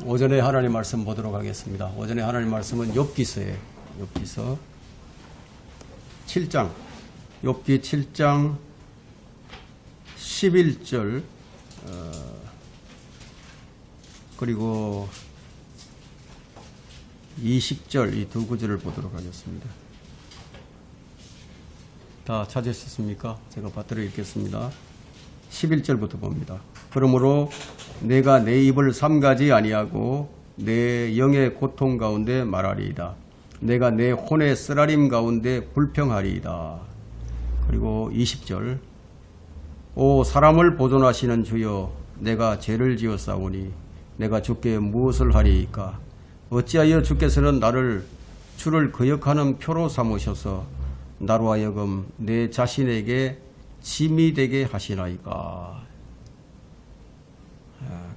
오전에 하나님 말씀 보도록 하겠습니다. 오전에 하나님 말씀은 욥기서예요. 욥기서 7장, 욥기 7장 11절 그리고 20절 이 두 구절을 보도록 하겠습니다. 다 찾으셨습니까? 제가 받들어 읽겠습니다. 11절부터 봅니다. 그러므로 내가 내 입을 삼가지 아니하고 내 영의 고통 가운데 말하리이다. 내가 내 혼의 쓰라림 가운데 불평하리이다. 그리고 20절 오 사람을 보존하시는 주여 내가 죄를 지었사오니 내가 주께 무엇을 하리이까. 어찌하여 주께서는 나를 주를 거역하는 표로 삼으셔서 나로 하여금 내 자신에게 짐이 되게 하시나이까.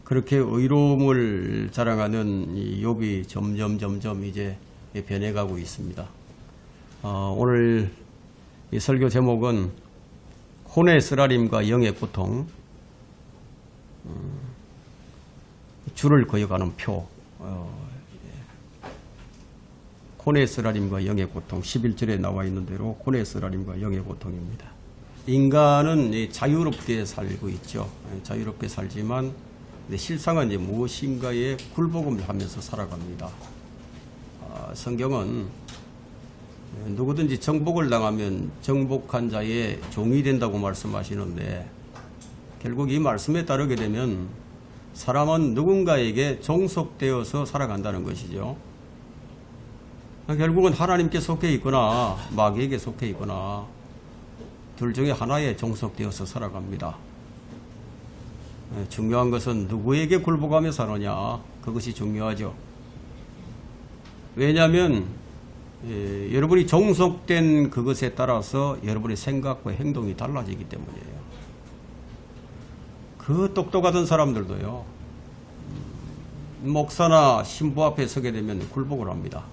그렇게 의로움을 자랑하는 이 욥이 점점 이제 변해가고 있습니다. 오늘 이 설교 제목은 혼의 쓰라림과 영의 고통, 주를 거역하는 표, 혼의 쓰라림과 영의 고통, 11절에 나와 있는 대로 혼의 쓰라림과 영의 고통입니다. 인간은 자유롭게 살고 있죠. 자유롭게 살지만 실상은 이제 무엇인가에 굴복을 하면서 살아갑니다. 성경은 누구든지 정복을 당하면 정복한 자의 종이 된다고 말씀하시는데 결국 이 말씀에 따르게 되면 사람은 누군가에게 종속되어서 살아간다는 것이죠. 결국은 하나님께 속해 있거나 마귀에게 속해 있거나 둘 중에 하나에 종속되어서 살아갑니다. 중요한 것은 누구에게 굴복하며 사느냐, 그것이 중요하죠. 왜냐하면 여러분이 종속된 그것에 따라서 여러분의 생각과 행동이 달라지기 때문이에요. 그 똑똑하던 사람들도요, 목사나 신부 앞에 서게 되면 굴복을 합니다.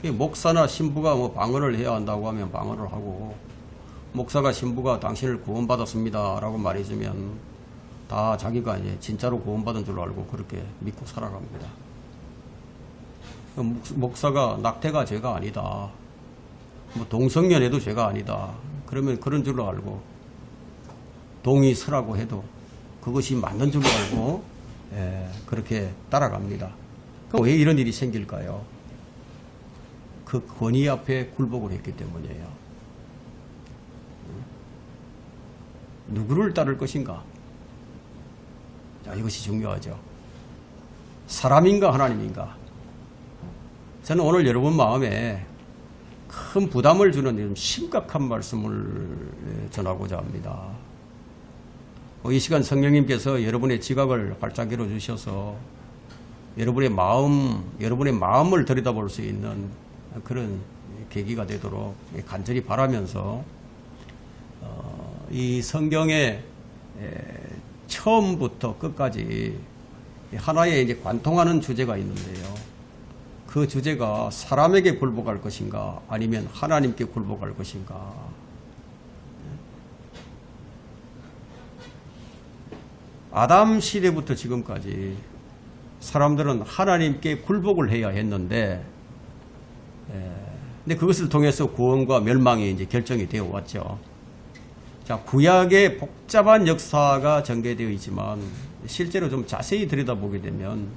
목사나 신부가 뭐 방언을 해야 한다고 하면 방언을 하고, 목사가 신부가 당신을 구원받았습니다 라고 말해주면 다 자기가 이제 진짜로 구원받은 줄 알고 그렇게 믿고 살아갑니다. 목사가 낙태가 죄가 아니다, 뭐 동성연애도 죄가 아니다 그러면 그런 줄로 알고, 동이 서라고 해도 그것이 맞는 줄로 알고 그렇게 따라갑니다. 왜 이런 일이 생길까요? 그 권위 앞에 굴복을 했기 때문이에요. 누구를 따를 것인가? 자, 이것이 중요하죠. 사람인가 하나님인가? 저는 오늘 여러분 마음에 큰 부담을 주는 심각한 말씀을 전하고자 합니다. 이 시간 성령님께서 여러분의 지각을 활짝 열어주셔서 여러분의 마음을 들여다볼 수 있는 그런 계기가 되도록 간절히 바라면서 이 성경의 처음부터 끝까지 하나의 이제 관통하는 주제가 있는데요. 그 주제가 사람에게 굴복할 것인가 아니면 하나님께 굴복할 것인가. 아담 시대부터 지금까지 사람들은 하나님께 굴복을 해야 했는데, 근데 그것을 통해서 구원과 멸망이 이제 결정이 되어 왔죠. 자, 구약의 복잡한 역사가 전개되어 있지만 실제로 좀 자세히 들여다보게 되면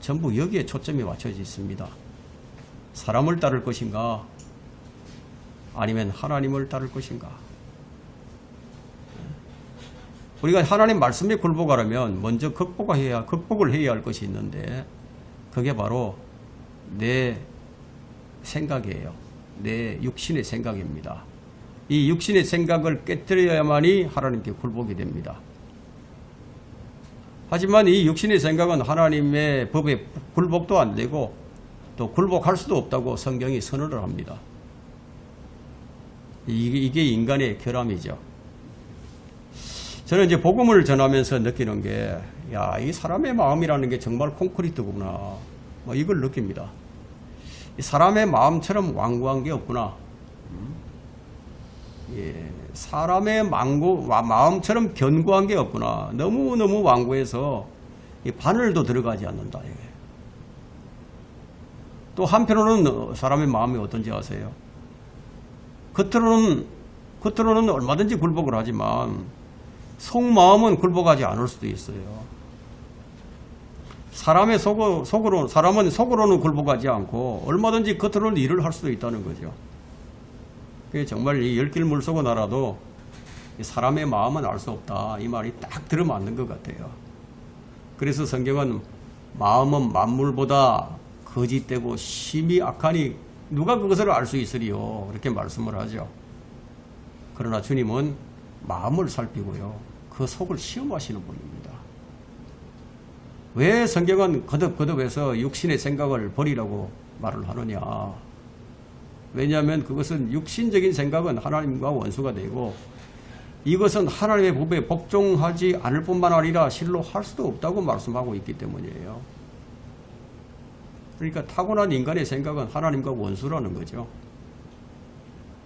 전부 여기에 초점이 맞춰져 있습니다. 사람을 따를 것인가 아니면 하나님을 따를 것인가. 우리가 하나님 말씀에 굴복하려면 먼저 극복을 해야 할 것이 있는데, 그게 바로 내 생각이에요. 내 육신의 생각입니다. 이 육신의 생각을 깨뜨려야만이 하나님께 굴복이 됩니다. 하지만 이 육신의 생각은 하나님의 법에 굴복도 안 되고 또 굴복할 수도 없다고 성경이 선언을 합니다. 이게 인간의 결함이죠. 저는 이제 복음을 전하면서 느끼는 게, 이 사람의 마음이라는 게 정말 콘크리트구나, 뭐 이걸 느낍니다. 사람의 마음처럼 완고한 게 없구나. 사람의 마음처럼 견고한 게 없구나. 너무너무 완고해서 이 바늘도 들어가지 않는다. 이게. 또 한편으로는 사람의 마음이 어떤지 아세요? 겉으로는 얼마든지 굴복을 하지만 속마음은 굴복하지 않을 수도 있어요. 사람은 속으로는 굴복하지 않고 얼마든지 겉으로는 일을 할 수도 있다는 거죠. 정말 이 열길 물속을 날아도 사람의 마음은 알 수 없다. 이 말이 딱 들어맞는 것 같아요. 그래서 성경은 마음은 만물보다 거짓되고 심히 악하니 누가 그것을 알 수 있으리요. 이렇게 말씀을 하죠. 그러나 주님은 마음을 살피고요. 그 속을 시험하시는 분입니다. 왜 성경은 거듭거듭해서 육신의 생각을 버리라고 말을 하느냐. 왜냐하면 그것은 육신적인 생각은 하나님과 원수가 되고 이것은 하나님의 법에 복종하지 않을 뿐만 아니라 실로 할 수도 없다고 말씀하고 있기 때문이에요. 그러니까 타고난 인간의 생각은 하나님과 원수라는 거죠.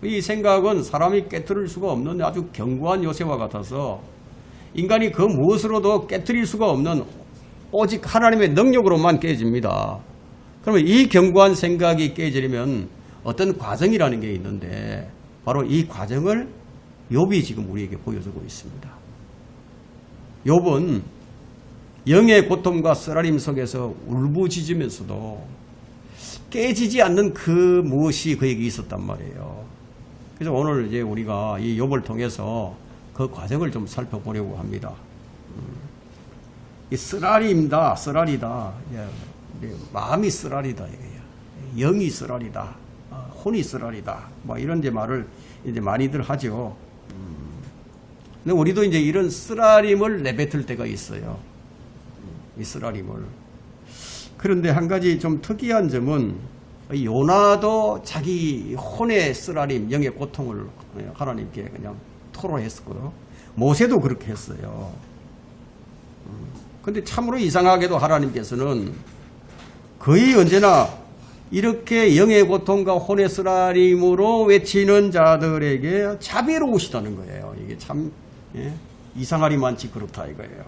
이 생각은 사람이 깨뜨릴 수가 없는 아주 견고한 요새와 같아서 인간이 그 무엇으로도 깨뜨릴 수가 없는 오직 하나님의 능력으로만 깨집니다. 그러면 이 견고한 생각이 깨지려면 어떤 과정이라는 게 있는데 바로 이 과정을 욥이 지금 우리에게 보여주고 있습니다. 욥은 영의 고통과 쓰라림 속에서 울부짖으면서도 깨지지 않는 그 무엇이 그에게 있었단 말이에요. 그래서 오늘 이제 우리가 이 욥을 통해서 그 과정을 좀 살펴보려고 합니다. 이 쓰라림다, 쓰라리다. 마음이 쓰라리다. 영이 쓰라리다. 혼이 쓰라리다. 뭐 이런 이제 말을 이제 많이들 하죠. 근데 우리도 이제 이런 쓰라림을 내뱉을 때가 있어요. 이 쓰라림을. 그런데 한 가지 좀 특이한 점은 요나도 자기 혼의 쓰라림, 영의 고통을 하나님께 그냥 토로했었고요. 모세도 그렇게 했어요. 근데 참으로 이상하게도 하나님께서는 거의 언제나 이렇게 영의 고통과 혼의 쓰라림으로 외치는 자들에게 자비로우시다는 거예요. 이게 참 이상하리만치 그렇다 이거예요.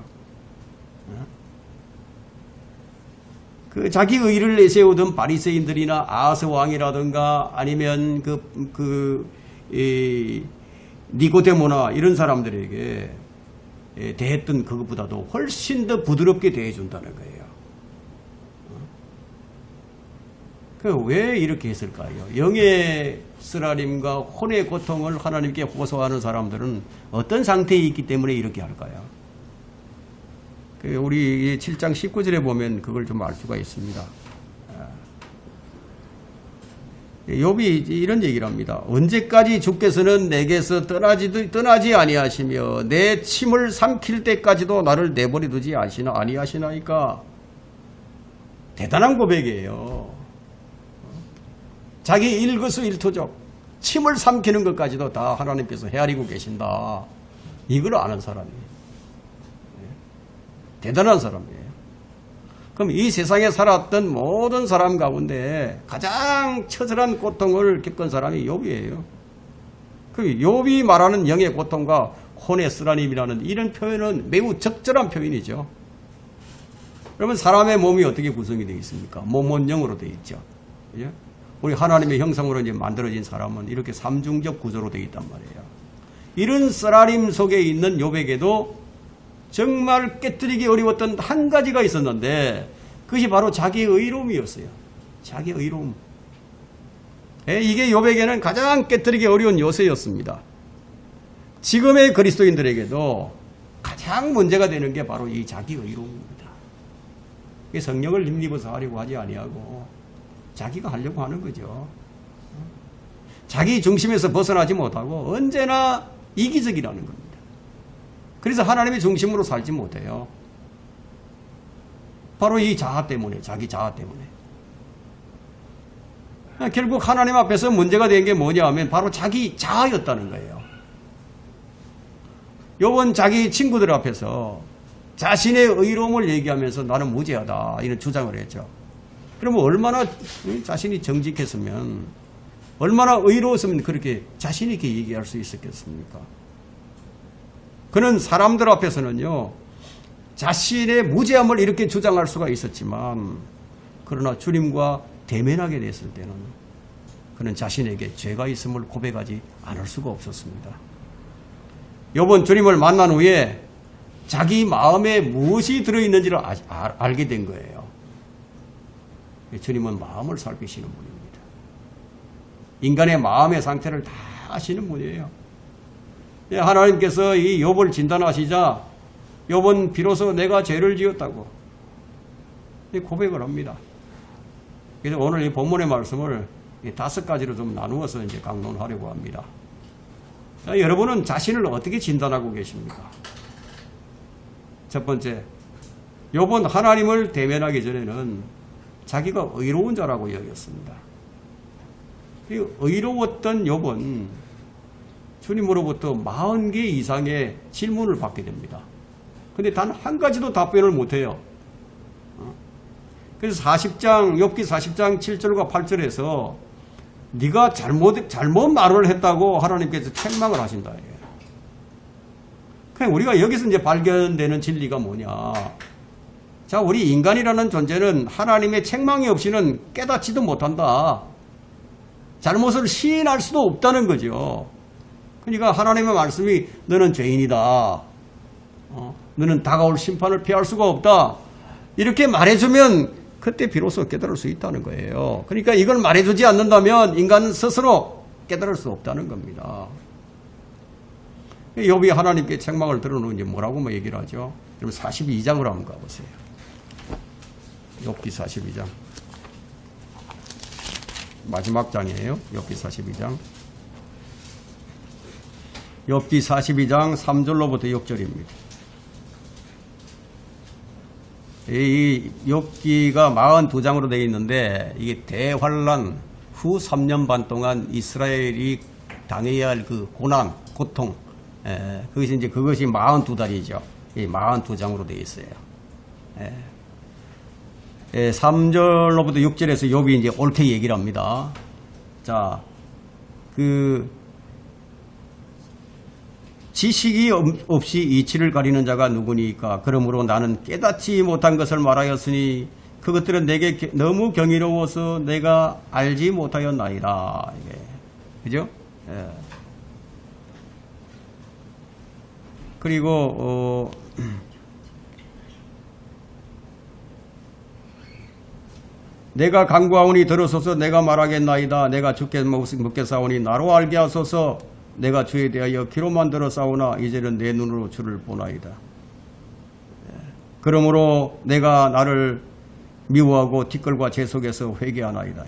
그 자기 의를 내세우던 바리새인들이나 아하스 왕이라든가 아니면 니고데모나 이런 사람들에게 대했던 그것보다도 훨씬 더 부드럽게 대해준다는 거예요. 왜 이렇게 했을까요? 영의 쓰라림과 혼의 고통을 하나님께 호소하는 사람들은 어떤 상태에 있기 때문에 이렇게 할까요? 우리 7장 19절에 보면 그걸 좀 알 수가 있습니다. 욥이 이런 얘기를 합니다. 언제까지 주께서는 내게서 떠나지 아니하시며 내 침을 삼킬 때까지도 나를 내버려 두지 아니하시나이까. 대단한 고백이에요. 자기 일거수일투족 침을 삼키는 것까지도 다 하나님께서 헤아리고 계신다. 이걸 아는 사람이에요. 대단한 사람이에요. 그럼 이 세상에 살았던 모든 사람 가운데 가장 처절한 고통을 겪은 사람이 욥이에요. 그 욥이 말하는 영의 고통과 혼의 쓰라림이라는 이런 표현은 매우 적절한 표현이죠. 그러면 사람의 몸이 어떻게 구성이 되어 있습니까? 몸은 영으로 되어 있죠. 예? 우리 하나님의 형상으로 이제 만들어진 사람은 이렇게 삼중적 구조로 되어 있단 말이에요. 이런 쓰라림 속에 있는 욥에게도 정말 깨뜨리기 어려웠던 한 가지가 있었는데 그것이 바로 자기의 의로움이었어요. 자기의 의로움. 이게 욥에게는 가장 깨뜨리기 어려운 요새였습니다. 지금의 그리스도인들에게도 가장 문제가 되는 게 바로 이 자기 의로움입니다. 성령을 힘입어서 하려고 하지 아니하고 자기가 하려고 하는 거죠. 자기 중심에서 벗어나지 못하고 언제나 이기적이라는 겁니다. 그래서 하나님의 중심으로 살지 못해요. 바로 이 자아 때문에, 자기 자아 때문에. 결국 하나님 앞에서 문제가 된 게 뭐냐 하면 바로 자기 자아였다는 거예요. 욥은 자기 친구들 앞에서 자신의 의로움을 얘기하면서 나는 무죄하다 이런 주장을 했죠. 그러면 얼마나 자신이 정직했으면, 얼마나 의로웠으면 그렇게 자신 있게 얘기할 수 있었겠습니까? 그는 사람들 앞에서는요, 자신의 무죄함을 이렇게 주장할 수가 있었지만 그러나 주님과 대면하게 됐을 때는 그는 자신에게 죄가 있음을 고백하지 않을 수가 없었습니다. 욥은 주님을 만난 후에 자기 마음에 무엇이 들어있는지를 알게 된 거예요. 주님은 마음을 살피시는 분입니다. 인간의 마음의 상태를 다 아시는 분이에요. 하나님께서 이 욥을 진단하시자 욥은 비로소 내가 죄를 지었다고 고백을 합니다. 그래서 오늘 이 본문의 말씀을 5가지로 좀 나누어서 이제 강론하려고 합니다. 여러분은 자신을 어떻게 진단하고 계십니까? 첫 번째, 욥은 하나님을 대면하기 전에는 자기가 의로운 자라고 여겼습니다. 의로웠던 욥은 주님으로부터 40개 이상의 질문을 받게 됩니다. 근데 단 한 가지도 답변을 못해요. 그래서 욥기 40장 7절과 8절에서 네가 잘못 말을 했다고 하나님께서 책망을 하신다. 그냥 우리가 여기서 이제 발견되는 진리가 뭐냐. 자, 우리 인간이라는 존재는 하나님의 책망이 없이는 깨닫지도 못한다. 잘못을 시인할 수도 없다는 거죠. 그러니까 하나님의 말씀이 너는 죄인이다. 너는 다가올 심판을 피할 수가 없다. 이렇게 말해주면 그때 비로소 깨달을 수 있다는 거예요. 그러니까 이걸 말해주지 않는다면 인간은 스스로 깨달을 수 없다는 겁니다. 욥이 하나님께 책망을 들어놓은 이제 뭐라고 얘기를 하죠? 그럼 42장으로 한번 가보세요. 욥기 42장. 마지막 장이에요. 욥기 42장. 욥기 42장 3절로부터 6절입니다. 이 욥기가 42장으로 되어 있는데 이게 대환란 후 3년 반 동안 이스라엘이 당해야 할 그 고난, 고통, 그것이 42달이죠. 이 42장으로 되어 있어요. 3절로부터 6절에서 욥이 이제 옳게 얘기를 합니다. 자, 지식이 없이 이치를 가리는 자가 누구니까? 그러므로 나는 깨닫지 못한 것을 말하였으니 그것들은 내게 너무 경이로워서 내가 알지 못하였나이다. 이게. 그죠? 예. 그리고 내가 간구하오니 들으소서. 내가 말하겠나이다. 내가 주께 묻겠사오니 나로 알게 하소서. 내가 주에 대하여 귀로만 들었사오나 이제는 내 눈으로 주를 보나이다. 그러므로 내가 나를 미워하고 뒷걸과 제 속에서 회개하나이다.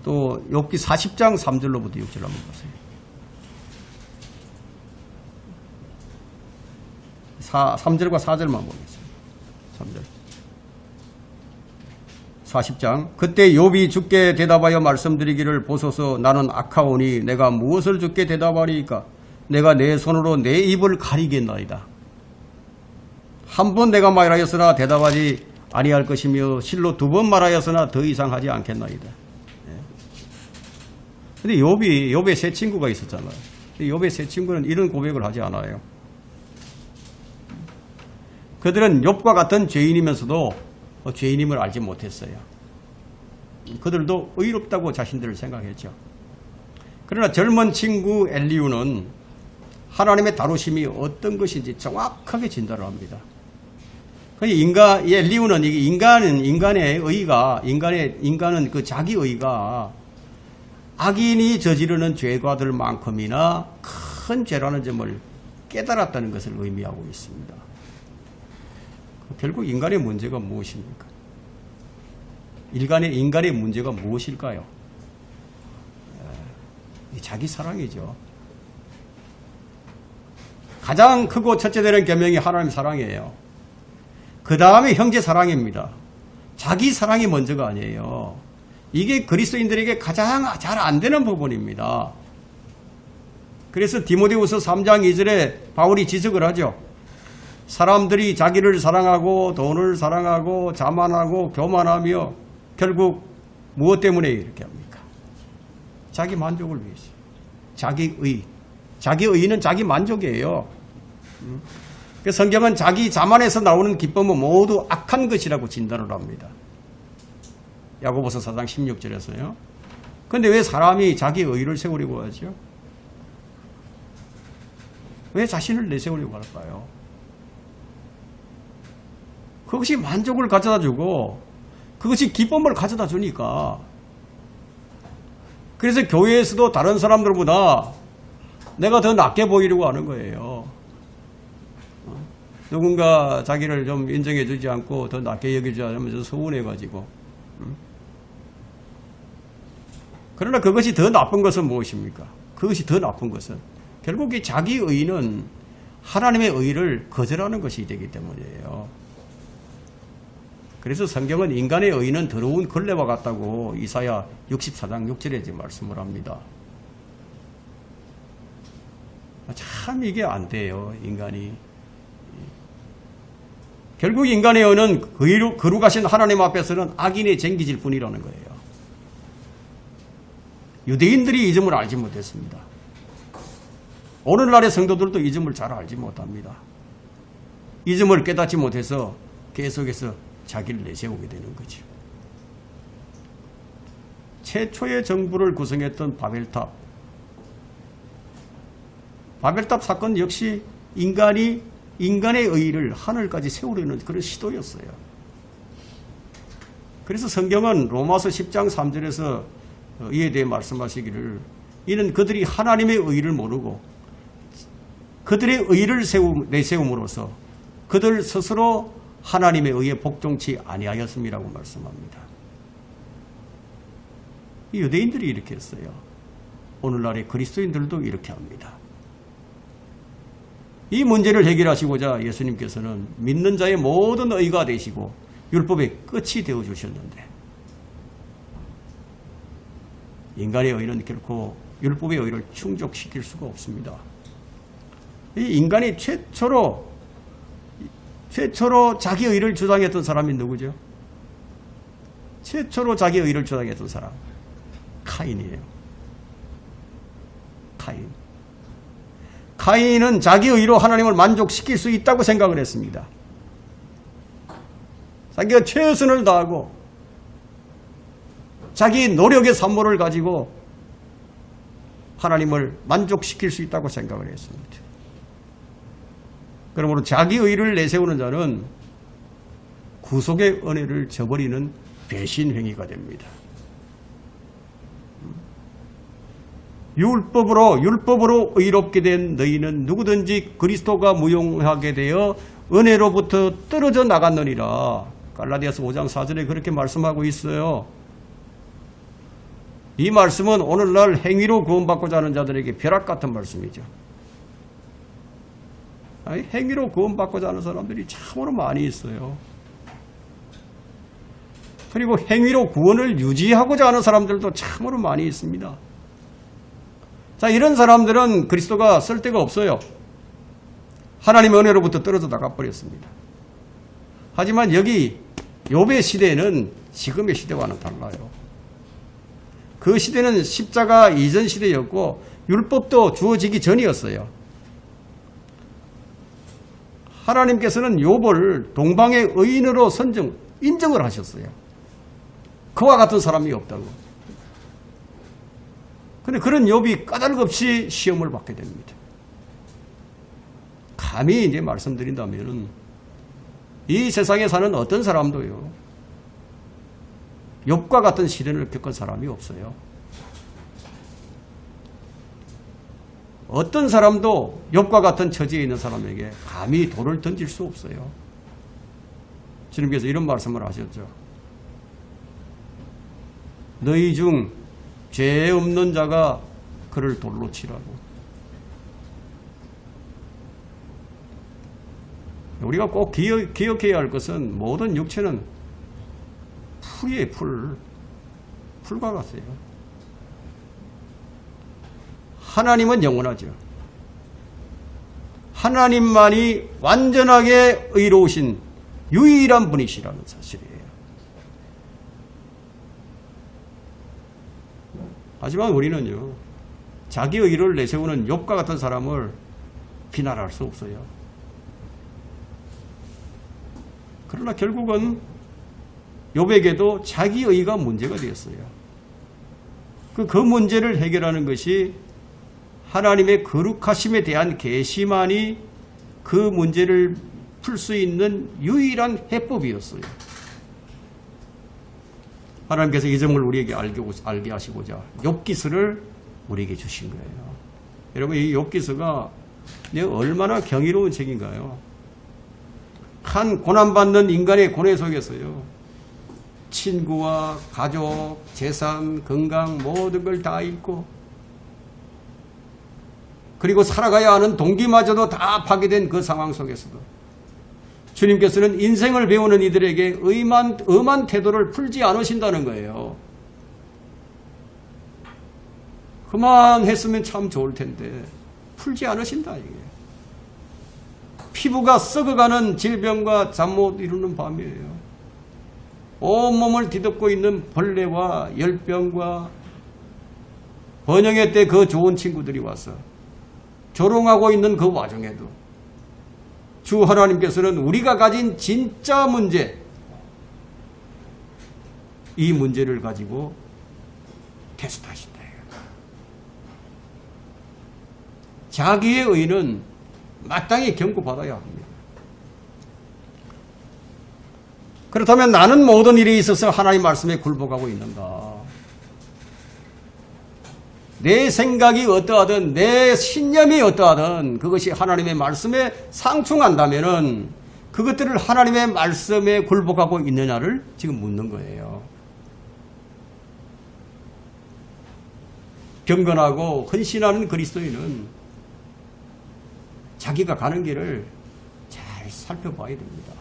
또 욥기 40장 3절로부터 6절 한번 보세요. 3절과 4절만 보겠습니다. 3절. 40장. 그때 욥이 주께 대답하여 말씀드리기를 보소서. 나는 악하오니 내가 무엇을 주께 대답하리이까? 내가 내 손으로 내 입을 가리겠나이다. 한 번 내가 말하였으나 대답하지 아니할 것이며 실로 2번 말하였으나 더 이상 하지 않겠나이다. 근데 욥의 세 친구가 있었잖아요. 욥의 세 친구는 이런 고백을 하지 않아요. 그들은 욥과 같은 죄인이면서도 죄인임을 알지 못했어요. 그들도 의롭다고 자신들을 생각했죠. 그러나 젊은 친구 엘리후는 하나님의 다루심이 어떤 것인지 정확하게 진단을 합니다. 엘리후는 인간의 의가, 인간은 그 자기 의가 악인이 저지르는 죄과들 만큼이나 큰 죄라는 점을 깨달았다는 것을 의미하고 있습니다. 결국 인간의 문제가 무엇입니까? 인간의 문제가 무엇일까요? 자기 사랑이죠. 가장 크고 첫째 되는 계명이 하나님 사랑이에요. 그 다음에 형제 사랑입니다. 자기 사랑이 먼저가 아니에요. 이게 그리스도인들에게 가장 잘 안 되는 부분입니다. 그래서 디모데후서 3장 2절에 바울이 지적을 하죠. 사람들이 자기를 사랑하고 돈을 사랑하고 자만하고 교만하며 결국 무엇 때문에 이렇게 합니까? 자기 만족을 위해서. 자기의. 자기의는 자기 만족이에요. 그 성경은 자기 자만에서 나오는 기쁨은 모두 악한 것이라고 진단을 합니다. 야고보서 4장 16절에서요. 그런데 왜 사람이 자기 의를 세우려고 하죠? 왜 자신을 내세우려고 할까요? 그것이 만족을 가져다 주고 그것이 기쁨을 가져다 주니까. 그래서 교회에서도 다른 사람들보다 내가 더 낫게 보이려고 하는 거예요. 누군가 자기를 좀 인정해 주지 않고 더 낫게 여기지 않으면 서운해가지고. 그러나 그것이 더 나쁜 것은 무엇입니까? 그것이 더 나쁜 것은 결국 이 자기 의는 하나님의 의를 거절하는 것이 되기 때문이에요. 그래서 성경은 인간의 의는 더러운 걸레와 같다고 이사야 64장 6절에 지금 말씀을 합니다. 참 이게 안 돼요, 인간이. 결국 인간의 의는 거룩하신 하나님 앞에서는 악인의 쟁기질 뿐이라는 거예요. 유대인들이 이 점을 알지 못했습니다. 오늘날의 성도들도 이 점을 잘 알지 못합니다. 이 점을 깨닫지 못해서 계속해서 자기를 내세우게 되는 거죠. 최초의 정부를 구성했던 바벨탑. 바벨탑 사건 역시 인간의 의의를 하늘까지 세우려는 그런 시도였어요. 그래서 성경은 로마서 10장 3절에서 이에 대해 말씀하시기를 이는 그들이 하나님의 의의를 모르고 그들의 의의를 내세움으로써 그들 스스로 하나님의 의의에 복종치 아니하였음이라고 말씀합니다. 이 유대인들이 이렇게 했어요. 오늘날의 그리스도인들도 이렇게 합니다. 이 문제를 해결하시고자 예수님께서는 믿는 자의 모든 의가 되시고 율법의 끝이 되어주셨는데 인간의 의는 결코 율법의 의를 충족시킬 수가 없습니다. 이 인간이 최초로 자기 의를 주장했던 사람이 누구죠? 최초로 자기 의를 주장했던 사람 카인이에요. 카인은 자기 의로 하나님을 만족시킬 수 있다고 생각을 했습니다. 자기가 최선을 다하고 자기 노력의 산모를 가지고 하나님을 만족시킬 수 있다고 생각을 했습니다. 그러므로 자기 의를 내세우는 자는 구속의 은혜를 저버리는 배신 행위가 됩니다. 율법으로 의롭게 된 너희는 누구든지 그리스도가 무용하게 되어 은혜로부터 떨어져 나갔느니라. 갈라디아서 5장 4절에 그렇게 말씀하고 있어요. 이 말씀은 오늘날 행위로 구원받고자 하는 자들에게 벼락 같은 말씀이죠. 행위로 구원받고자 하는 사람들이 참으로 많이 있어요. 그리고 행위로 구원을 유지하고자 하는 사람들도 참으로 많이 있습니다. 자, 이런 사람들은 그리스도가 쓸데가 없어요. 하나님의 은혜로부터 떨어져 나가버렸습니다. 하지만 여기 욥의 시대는 지금의 시대와는 달라요. 그 시대는 십자가 이전 시대였고 율법도 주어지기 전이었어요. 하나님께서는 욥을 동방의 의인으로 인정을 하셨어요. 그와 같은 사람이 없다고. 그런데 그런 욥이 까닭없이 시험을 받게 됩니다. 감히 이제 말씀드린다면 이 세상에 사는 어떤 사람도요, 욥과 같은 시련을 겪은 사람이 없어요. 어떤 사람도 욥과 같은 처지에 있는 사람에게 감히 돌을 던질 수 없어요. 주님께서 이런 말씀을 하셨죠. 너희 중 죄 없는 자가 그를 돌로 치라고. 우리가 꼭 기억해야 할 것은 모든 육체는 풀이에요. 풀과 같아요. 하나님은 영원하죠. 하나님만이 완전하게 의로우신 유일한 분이시라는 사실이에요. 하지만 우리는요, 자기의 의를 내세우는 욥과 같은 사람을 비난할 수 없어요. 그러나 결국은 욥에게도 자기 의가 문제가 되었어요. 그 문제를 해결하는 것이 하나님의 거룩하심에 대한 계시만이 그 문제를 풀 수 있는 유일한 해법이었어요. 하나님께서 이 점을 우리에게 알게 하시고자 욥기서를 우리에게 주신 거예요. 여러분, 이 욥기서가 얼마나 경이로운 책인가요? 한 고난받는 인간의 고뇌 속에서요, 친구와 가족, 재산, 건강 모든 걸 다 잃고, 그리고 살아가야 하는 동기마저도 다 파괴된 그 상황 속에서도 주님께서는 인생을 배우는 이들에게 엄한 태도를 풀지 않으신다는 거예요. 그만했으면 참 좋을 텐데 풀지 않으신다 이게. 피부가 썩어가는 질병과 잠 못 이루는 밤이에요. 온몸을 뒤덮고 있는 벌레와 열병과 번영회 때 그 좋은 친구들이 와서 조롱하고 있는 그 와중에도 주 하나님께서는 우리가 가진 진짜 문제, 이 문제를 가지고 테스트하신다. 자기의 의는 마땅히 경고받아야 합니다. 그렇다면 나는 모든 일에 있어서 하나님 말씀에 굴복하고 있는가? 내 생각이 어떠하든 내 신념이 어떠하든 그것이 하나님의 말씀에 상충한다면은 그것들을 하나님의 말씀에 굴복하고 있느냐를 지금 묻는 거예요. 경건하고 헌신하는 그리스도인은 자기가 가는 길을 잘 살펴봐야 됩니다.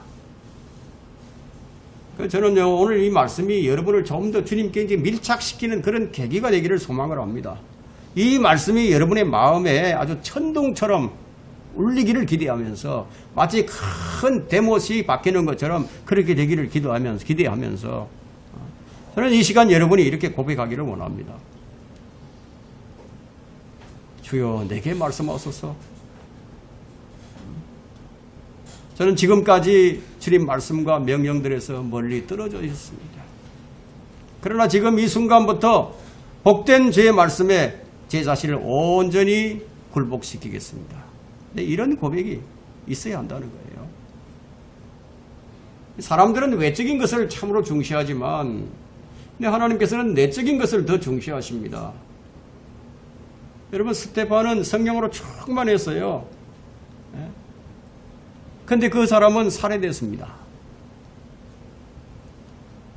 저는요, 오늘 이 말씀이 여러분을 좀 더 주님께 이제 밀착시키는 그런 계기가 되기를 소망을 합니다. 이 말씀이 여러분의 마음에 아주 천둥처럼 울리기를 기대하면서 마치 큰 대못이 박히는 것처럼 그렇게 되기를 기대하면서 저는 이 시간 여러분이 이렇게 고백하기를 원합니다. 주여 내게 말씀하소서. 저는 지금까지 주님 말씀과 명령들에서 멀리 떨어져 있습니다. 그러나 지금 이 순간부터 복된 주의 말씀에 제 자신을 온전히 굴복시키겠습니다. 이런 고백이 있어야 한다는 거예요. 사람들은 외적인 것을 참으로 중시하지만 하나님께서는 내적인 것을 더 중시하십니다. 여러분, 스테반은 성령으로 충만했어요. 근데 그 사람은 살해됐습니다.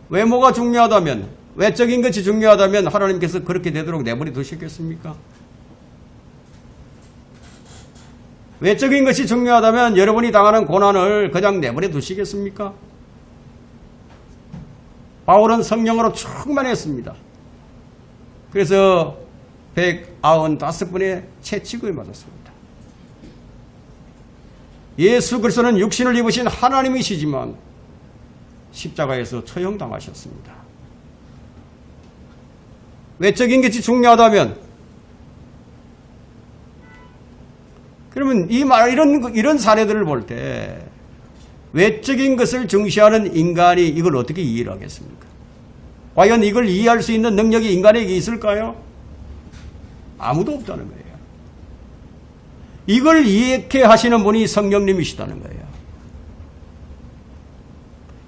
외모가 중요하다면, 외적인 것이 중요하다면 하나님께서 그렇게 되도록 내버려 두시겠습니까? 외적인 것이 중요하다면 여러분이 당하는 고난을 그냥 내버려 두시겠습니까? 바울은 성령으로 충만했습니다. 그래서 195번의 채찍을 맞았습니다. 예수 그리스도는 육신을 입으신 하나님이시지만 십자가에서 처형당하셨습니다. 외적인 것이 중요하다면, 그러면 이런 사례들을 볼 때 외적인 것을 중시하는 인간이 이걸 어떻게 이해를 하겠습니까? 과연 이걸 이해할 수 있는 능력이 인간에게 있을까요? 아무도 없다는 거예요. 이걸 이해케 하시는 분이 성령님이시다는 거예요.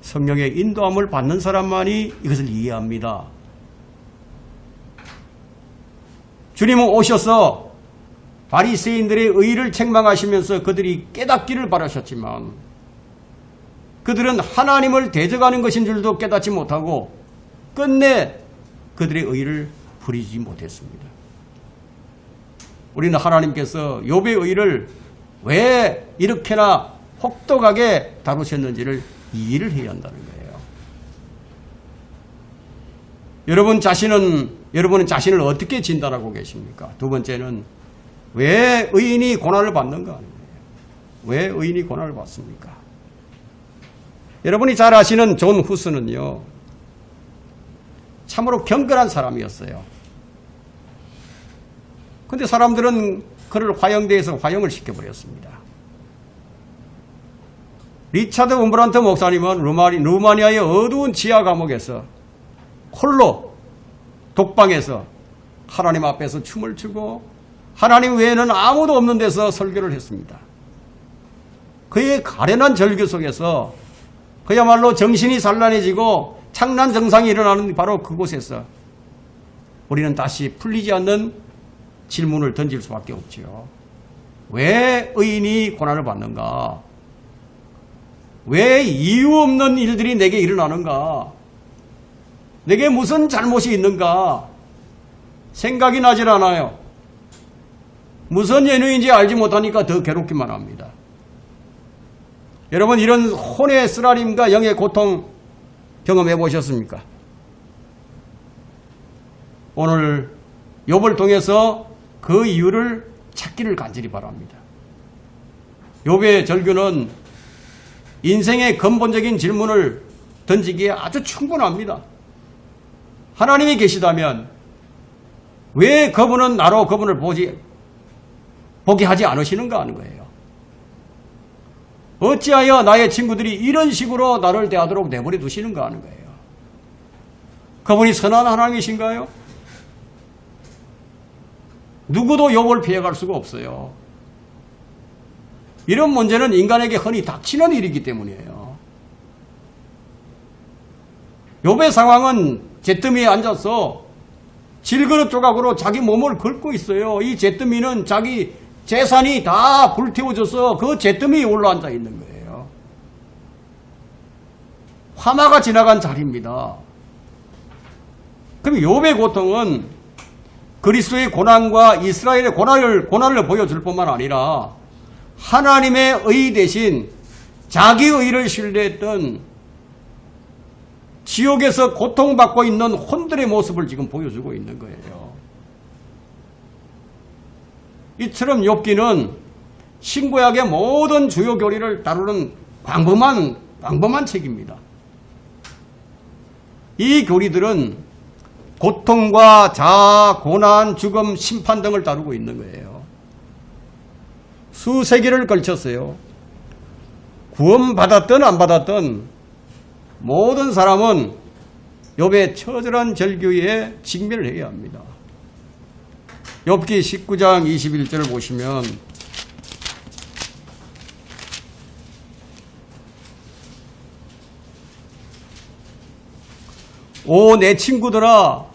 성령의 인도함을 받는 사람만이 이것을 이해합니다. 주님은 오셔서 바리새인들의 의를 책망하시면서 그들이 깨닫기를 바라셨지만 그들은 하나님을 대적하는 것인 줄도 깨닫지 못하고 끝내 그들의 의를 부리지 못했습니다. 우리는 하나님께서 욥의 의를 왜 이렇게나 혹독하게 다루셨는지를 이해를 해야 한다는 거예요. 여러분은 자신을 어떻게 진단하고 계십니까? 두 번째는 왜 의인이 고난을 받는가 하는 거예요. 왜 의인이 고난을 받습니까? 여러분이 잘 아시는 존 후스는요, 참으로 경건한 사람이었어요. 근데 사람들은 그를 화형대에서 화형을 시켜버렸습니다. 리차드 움브란트 목사님은 루마니아의 어두운 지하 감옥에서 홀로 독방에서 하나님 앞에서 춤을 추고 하나님 외에는 아무도 없는 데서 설교를 했습니다. 그의 가련한 절규 속에서 그야말로 정신이 산란해지고 창난 정상이 일어나는 바로 그곳에서 우리는 다시 풀리지 않는 질문을 던질 수밖에 없죠. 왜 의인이 고난을 받는가? 왜 이유 없는 일들이 내게 일어나는가? 내게 무슨 잘못이 있는가? 생각이 나질 않아요. 무슨 연유인지 알지 못하니까 더 괴롭기만 합니다. 여러분, 이런 혼의 쓰라림과 영의 고통 경험해 보셨습니까? 오늘 욥을 통해서 그 이유를 찾기를 간절히 바랍니다. 욥의 절규는 인생의 근본적인 질문을 던지기에 아주 충분합니다. 하나님이 계시다면 왜 그분은 나로 그분을 보게 하지 않으시는가 하는 거예요. 어찌하여 나의 친구들이 이런 식으로 나를 대하도록 내버려 두시는가 하는 거예요. 그분이 선한 하나님이신가요? 누구도 욥을 피해갈 수가 없어요. 이런 문제는 인간에게 흔히 닥치는 일이기 때문이에요. 욥의 상황은 잿더미에 앉아서 질그릇 조각으로 자기 몸을 긁고 있어요. 이 잿더미는 자기 재산이 다 불태워져서 그 잿더미에 올라앉아 있는 거예요. 화마가 지나간 자리입니다. 그럼 욥의 고통은 그리스도의 고난과 이스라엘의 고난을 보여줄 뿐만 아니라 하나님의 의 대신 자기 의를 신뢰했던 지옥에서 고통받고 있는 혼들의 모습을 지금 보여주고 있는 거예요. 이처럼 욥기는 신구약의 모든 주요 교리를 다루는 광범한 책입니다. 이 교리들은 고통과 자아, 고난, 죽음, 심판 등을 다루고 있는 거예요. 수세기를 걸쳤어요. 구원받았든 안 받았든 모든 사람은 욥의 처절한 절규에 직면을 해야 합니다. 욥기 19장 21절을 보시면 오 내 친구들아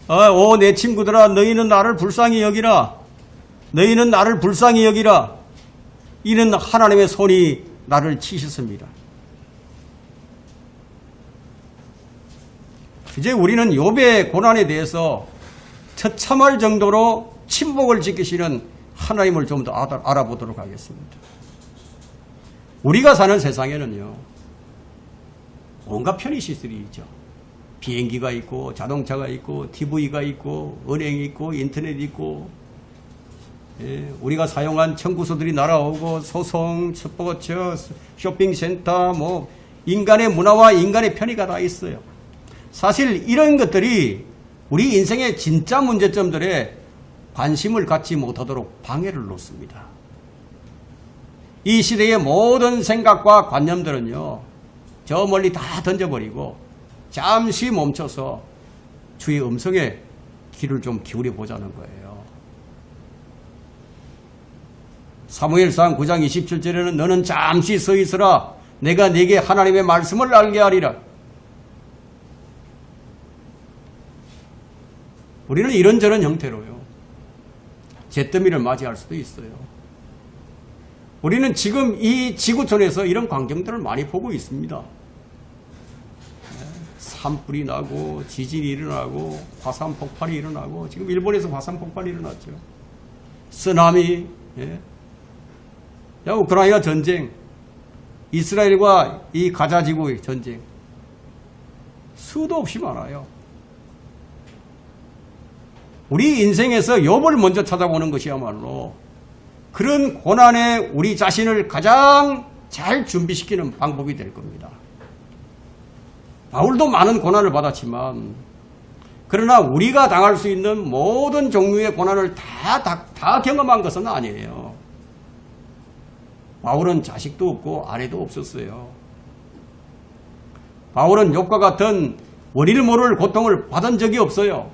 너희는 나를 불쌍히 여기라. 너희는 나를 불쌍히 여기라. 이는 하나님의 손이 나를 치셨습니다. 이제 우리는 욥의 고난에 대해서 처참할 정도로 침묵을 지키시는 하나님을 좀 더 알아보도록 하겠습니다. 우리가 사는 세상에는요, 온갖 편의시설이 있죠. 비행기가 있고 자동차가 있고 TV가 있고 은행이 있고 인터넷 있고, 우리가 사용한 청구서들이 날아오고 소송, 스포츠, 쇼핑센터, 인간의 문화와 인간의 편의가 다 있어요. 사실 이런 것들이 우리 인생의 진짜 문제점들에 관심을 갖지 못하도록 방해를 놓습니다. 이 시대의 모든 생각과 관념들은요, 저 멀리 다 던져버리고 잠시 멈춰서 주의 음성에 귀를 좀 기울여 보자는 거예요. 사무엘상 9장 27절에는 너는 잠시 서 있으라. 내가 네게 하나님의 말씀을 알게 하리라. 우리는 이런저런 형태로요, 잿더미를 맞이할 수도 있어요. 우리는 지금 이 지구촌에서 이런 광경들을 많이 보고 있습니다. 산불이 나고 지진이 일어나고 화산 폭발이 일어나고, 지금 일본에서 화산 폭발이 일어났죠. 쓰나미, 우크라이나 전쟁, 이스라엘과 이 가자 지구의 전쟁, 수도 없이 많아요. 우리 인생에서 욥을 먼저 찾아보는 것이야말로 그런 고난에 우리 자신을 가장 잘 준비시키는 방법이 될 겁니다. 바울도 많은 고난을 받았지만 그러나 우리가 당할 수 있는 모든 종류의 고난을 다 경험한 것은 아니에요. 바울은 자식도 없고 아내도 없었어요. 바울은 욥과 같은 원인을 모를 고통을 받은 적이 없어요.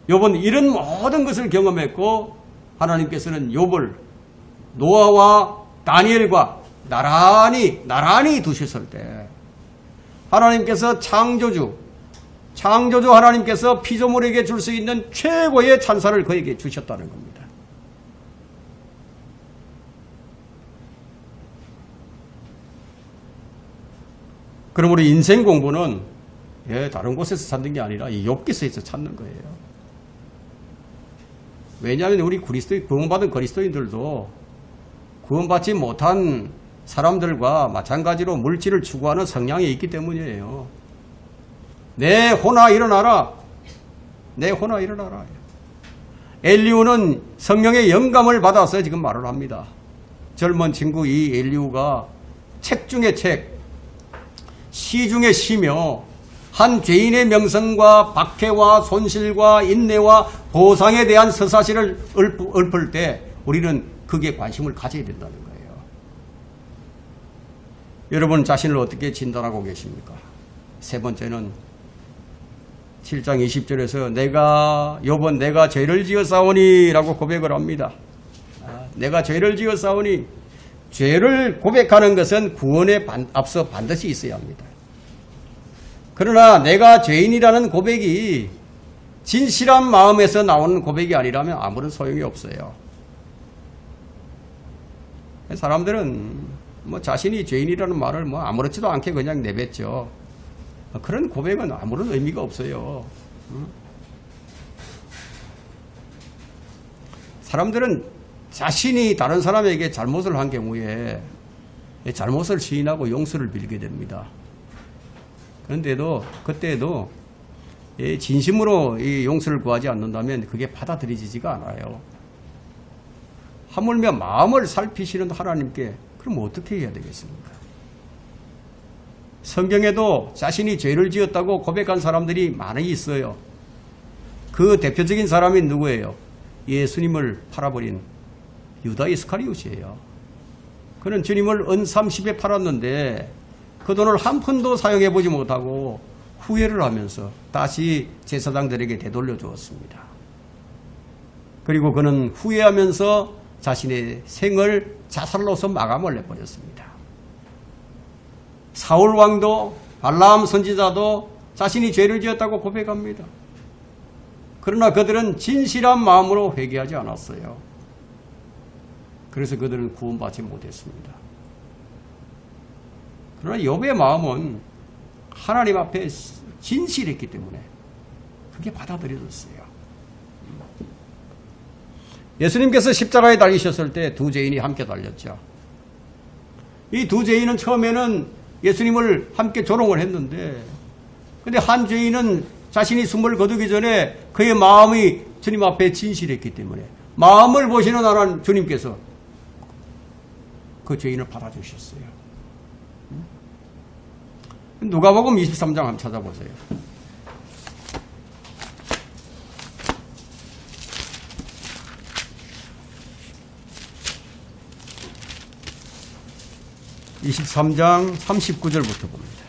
욥은 이런 모든 것을 경험했고 하나님께서는 욥을 노아와 다니엘과 나란히 두셨을 때 하나님께서 창조주 하나님께서 피조물에게 줄 수 있는 최고의 찬사를 그에게 주셨다는 겁니다. 그러므로 인생 공부는 다른 곳에서 찾는 게 아니라 이 욥기서에서 찾는 거예요. 왜냐하면 우리 구원받은 그리스도인들도 구원받지 못한 사람들과 마찬가지로 물질을 추구하는 성향이 있기 때문이에요. 내 호나 일어나라. 내 호나 일어나라. 엘리후는 성령의 영감을 받아서 지금 말을 합니다. 젊은 친구 이 엘리후가 책 중에 책, 시 중에 시며 한 죄인의 명성과 박해와 손실과 인내와 보상에 대한 서사시를 읊을 때 우리는 거기에 관심을 가져야 된다는 거예요. 여러분 자신을 어떻게 진단하고 계십니까? 세 번째는 7장 20절에서 욥은 내가 죄를 지었사오니 라고 고백을 합니다. 내가 죄를 지었사오니, 죄를 고백하는 것은 구원에 앞서 반드시 있어야 합니다. 그러나 내가 죄인이라는 고백이 진실한 마음에서 나오는 고백이 아니라면 아무런 소용이 없어요. 사람들은 자신이 죄인이라는 말을 아무렇지도 않게 그냥 내뱉죠. 그런 고백은 아무런 의미가 없어요. 사람들은 자신이 다른 사람에게 잘못을 한 경우에 잘못을 시인하고 용서를 빌게 됩니다. 그런데도 그때도 진심으로 이 용서를 구하지 않는다면 그게 받아들여지지가 않아요. 하물며 마음을 살피시는 하나님께 그럼 어떻게 해야 되겠습니까? 성경에도 자신이 죄를 지었다고 고백한 사람들이 많이 있어요. 그 대표적인 사람이 누구예요? 예수님을 팔아버린 유다 이스카리옷이에요. 그는 주님을 은 30에 팔았는데 그 돈을 한 푼도 사용해보지 못하고 후회를 하면서 다시 제사장들에게 되돌려 주었습니다. 그리고 그는 후회하면서 자신의 생을 자살로서 마감을 내버렸습니다. 사울 왕도 발라암 선지자도 자신이 죄를 지었다고 고백합니다. 그러나 그들은 진실한 마음으로 회개하지 않았어요. 그래서 그들은 구원받지 못했습니다. 그러나 욥의 마음은 하나님 앞에 진실했기 때문에 그게 받아들여졌어요. 예수님께서 십자가에 달리셨을 때 두 죄인이 함께 달렸죠. 이 두 죄인은 처음에는 예수님을 함께 조롱을 했는데 근데 한 죄인은 자신이 숨을 거두기 전에 그의 마음이 주님 앞에 진실했기 때문에 마음을 보시는 하나님 주님께서 그 죄인을 받아주셨어요. 누가복음 23장 한번 찾아보세요. (23장) 39절부터 봅니다.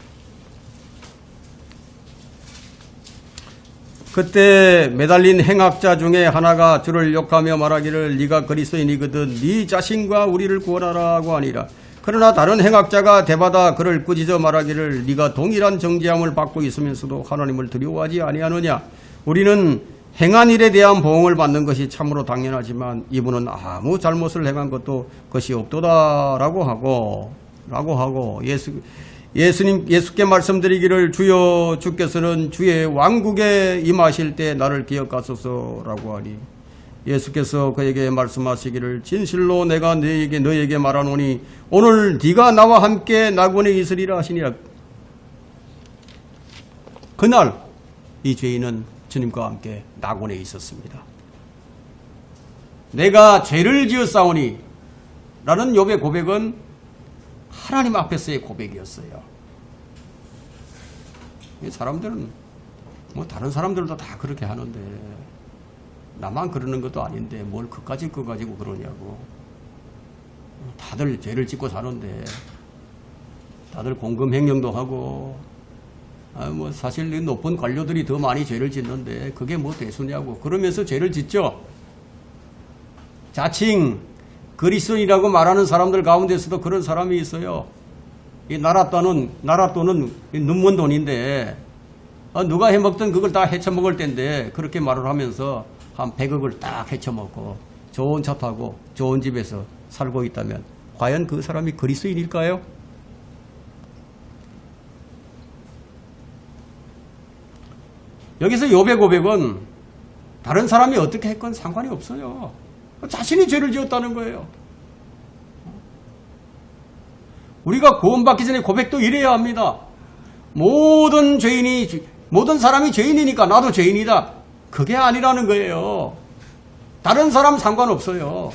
그때 매달린 행악자 중에 하나가 주를 욕하며 말하기를 네가 그리스도인이거든 네 자신과 우리를 구원하라고 하니라. 그러나 다른 행악자가 대받아 그를 꾸짖어 말하기를 네가 동일한 정죄함을 받고 있으면서도 하나님을 두려워하지 아니하느냐. 우리는 행한 일에 대한 보응을 받는 것이 참으로 당연하지만 이분은 아무 잘못을 행한 것도 것이 없도다라고 하고 예수께 말씀드리기를 주여 주께서는 주의 왕국에 임하실 때 나를 기억하소서라고 하니 예수께서 그에게 말씀하시기를 진실로 내가 너에게 말하노니 오늘 네가 나와 함께 낙원에 있으리라 하시니라. 그날 이 죄인은 주님과 함께 낙원에 있었습니다. 내가 죄를 지었사오니 라는 욥의 고백은 하나님 앞에서의 고백이었어요. 사람들은 뭐 다른 사람들도 다 그렇게 하는데 나만 그러는 것도 아닌데 뭘 그까짓 거 가지고 그러냐고. 다들 죄를 짓고 사는데 다들 공금횡령도 하고 뭐 사실 이 높은 관료들이 더 많이 죄를 짓는데 그게 뭐 대수냐고. 그러면서 죄를 짓죠. 자칭 그리스도인이라고 말하는 사람들 가운데서도 그런 사람이 있어요. 이 나라 돈은 눈먼 돈인데 누가 해먹든 그걸 다 헤쳐먹을 텐데 그렇게 말을 하면서 한 100억을 딱 헤쳐먹고 좋은 차 타고 좋은 집에서 살고 있다면 과연 그 사람이 그리스도인일까요? 여기서 욥의 고백은 다른 사람이 어떻게 했건 상관이 없어요. 자신이 죄를 지었다는 거예요. 우리가 구원받기 전에 고백도 이래야 합니다. 모든 사람이 죄인이니까 나도 죄인이다. 그게 아니라는 거예요. 다른 사람 상관없어요.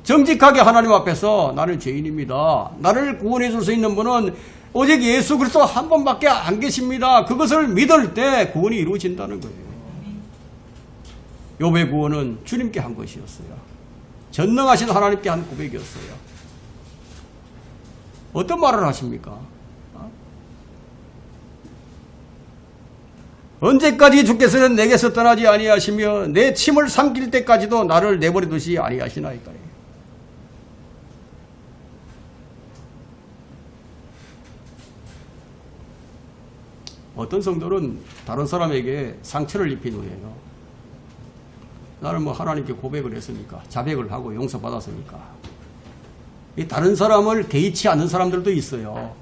정직하게 하나님 앞에서 나는 죄인입니다. 나를 구원해 줄 수 있는 분은 오직 예수 그리스도 한 번밖에 안 계십니다. 그것을 믿을 때 구원이 이루어진다는 거예요. 욥의 구원은 주님께 한 것이었어요. 전능하신 하나님께 한 고백이었어요. 어떤 말을 하십니까? 언제까지 주께서는 내게서 떠나지 아니하시며 내 침을 삼킬 때까지도 나를 내버려두시 아니하시나이까. 어떤 성도는 다른 사람에게 상처를 입힌 후에요. 나는 뭐 하나님께 고백을 했으니까, 자백을 하고 용서받았으니까. 이 다른 사람을 개의치 않는 사람들도 있어요.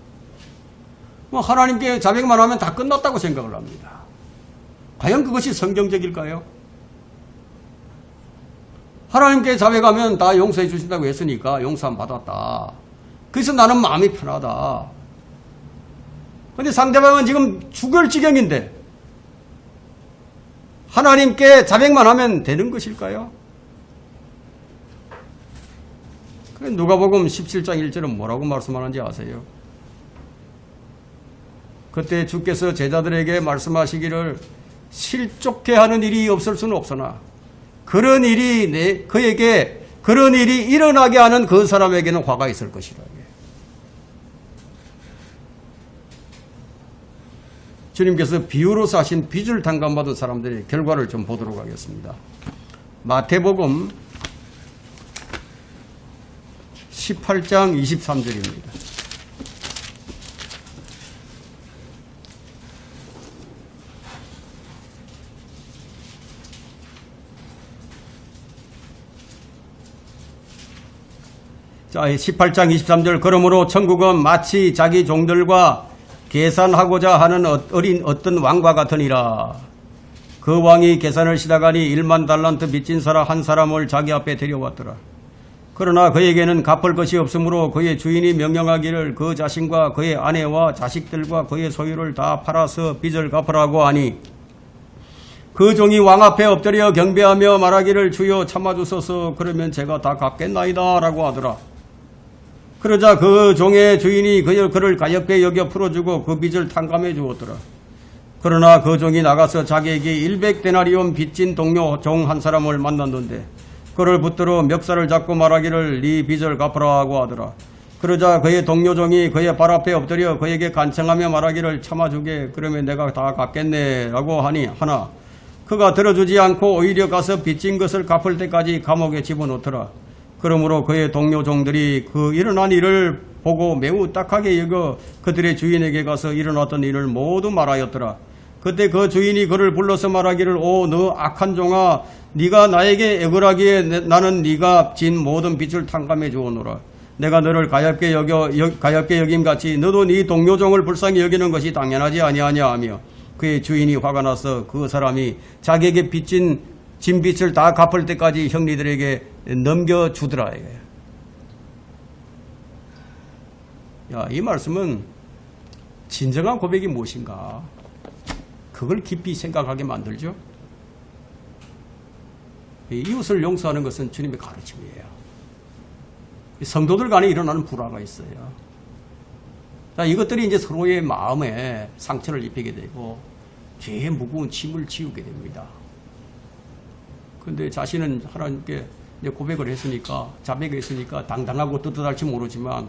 뭐 하나님께 자백만 하면 다 끝났다고 생각을 합니다. 과연 그것이 성경적일까요? 하나님께 자백하면 다 용서해 주신다고 했으니까 용서함 받았다. 그래서 나는 마음이 편하다. 근데 상대방은 지금 죽을 지경인데 하나님께 자백만 하면 되는 것일까요? 누가복음 17장 1절은 뭐라고 말씀하는지 아세요? 그때 주께서 제자들에게 말씀하시기를 실족해 하는 일이 없을 수는 없으나 그런 일이 일어나게 하는 그 사람에게는 화가 있을 것이라. 주님께서 비유로서 하신 빚을 탕감받은 사람들의 결과를 좀 보도록 하겠습니다. 마태복음 18장 23절입니다. 자, 18장 23절 그러므로 천국은 마치 자기 종들과 계산하고자 하는 어떤 왕과 같으니라. 그 왕이 계산을 시작하니 1만 달란트 빚진 사람 한 사람을 자기 앞에 데려왔더라. 그러나 그에게는 갚을 것이 없으므로 그의 주인이 명령하기를 그 자신과 그의 아내와 자식들과 그의 소유를 다 팔아서 빚을 갚으라고 하니 그 종이 왕 앞에 엎드려 경배하며 말하기를 주여 참아주소서 그러면 제가 다 갚겠나이다 라고 하더라. 그러자 그 종의 주인이 그를 가엾게 여겨 풀어주고 그 빚을 탕감해 주었더라. 그러나 그 종이 나가서 자기에게 100데나리온 빚진 동료 종 한 사람을 만났는데 그를 붙들어 멱살을 잡고 말하기를 네 빚을 갚으라 하고 하더라. 그러자 그의 동료 종이 그의 발 앞에 엎드려 그에게 간청하며 말하기를 참아주게 그러면 내가 다 갚겠네 라고 하나 그가 들어주지 않고 오히려 가서 빚진 것을 갚을 때까지 감옥에 집어넣더라. 그러므로 그의 동료 종들이 그 일어난 일을 보고 매우 딱하게 여겨 그들의 주인에게 가서 일어났던 일을 모두 말하였더라. 그때 그 주인이 그를 불러서 말하기를 오 너 악한 종아 네가 나에게 애걸하기에 나는 네가 진 모든 빚을 탕감해 주오노라. 내가 너를 가엾게 여김같이 너도 네 동료 종을 불쌍히 여기는 것이 당연하지 아니하냐 하며 그의 주인이 화가 나서 그 사람이 자기에게 진 빚을 다 갚을 때까지 형리들에게 넘겨주더라. 야, 이 말씀은 진정한 고백이 무엇인가? 그걸 깊이 생각하게 만들죠. 이웃을 용서하는 것은 주님의 가르침이에요. 성도들 간에 일어나는 불화가 있어요. 자, 이것들이 이제 서로의 마음에 상처를 입히게 되고 죄의 무거운 짐을 지우게 됩니다. 근데 자신은 하나님께 이제 고백을 했으니까, 자백을 했으니까 당당하고 떳떳할지 모르지만,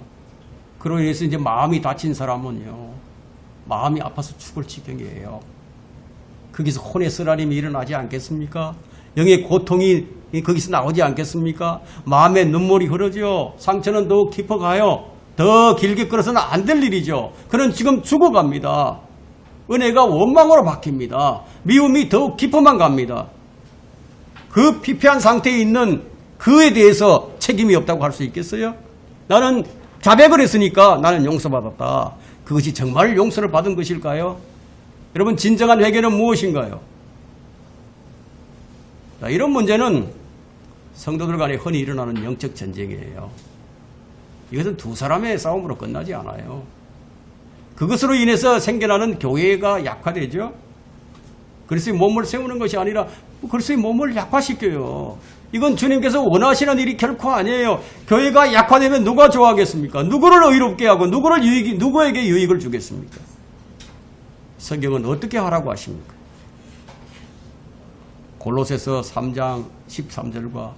그로 인해서 이제 마음이 다친 사람은요, 마음이 아파서 죽을 지경이에요. 거기서 혼의 쓰라림이 일어나지 않겠습니까? 영의 고통이 거기서 나오지 않겠습니까? 마음에 눈물이 흐르죠. 상처는 더욱 깊어가요. 더 길게 끌어서는 안 될 일이죠. 그는 지금 죽어갑니다. 은혜가 원망으로 바뀝니다. 미움이 더욱 깊어만 갑니다. 그 피폐한 상태에 있는 그에 대해서 책임이 없다고 할 수 있겠어요? 나는 자백을 했으니까 나는 용서받았다. 그것이 정말 용서를 받은 것일까요? 여러분, 진정한 회개는 무엇인가요? 자, 이런 문제는 성도들 간에 흔히 일어나는 영적 전쟁이에요. 이것은 두 사람의 싸움으로 끝나지 않아요. 그것으로 인해서 생겨나는 교회가 약화되죠. 그리스도의 몸을 세우는 것이 아니라 그리스도의 몸을 약화시켜요. 이건 주님께서 원하시는 일이 결코 아니에요. 교회가 약화되면 누가 좋아하겠습니까? 누구를 의롭게 하고 누구에게 유익을 주겠습니까? 성경은 어떻게 하라고 하십니까? 골로새서 3장 13절과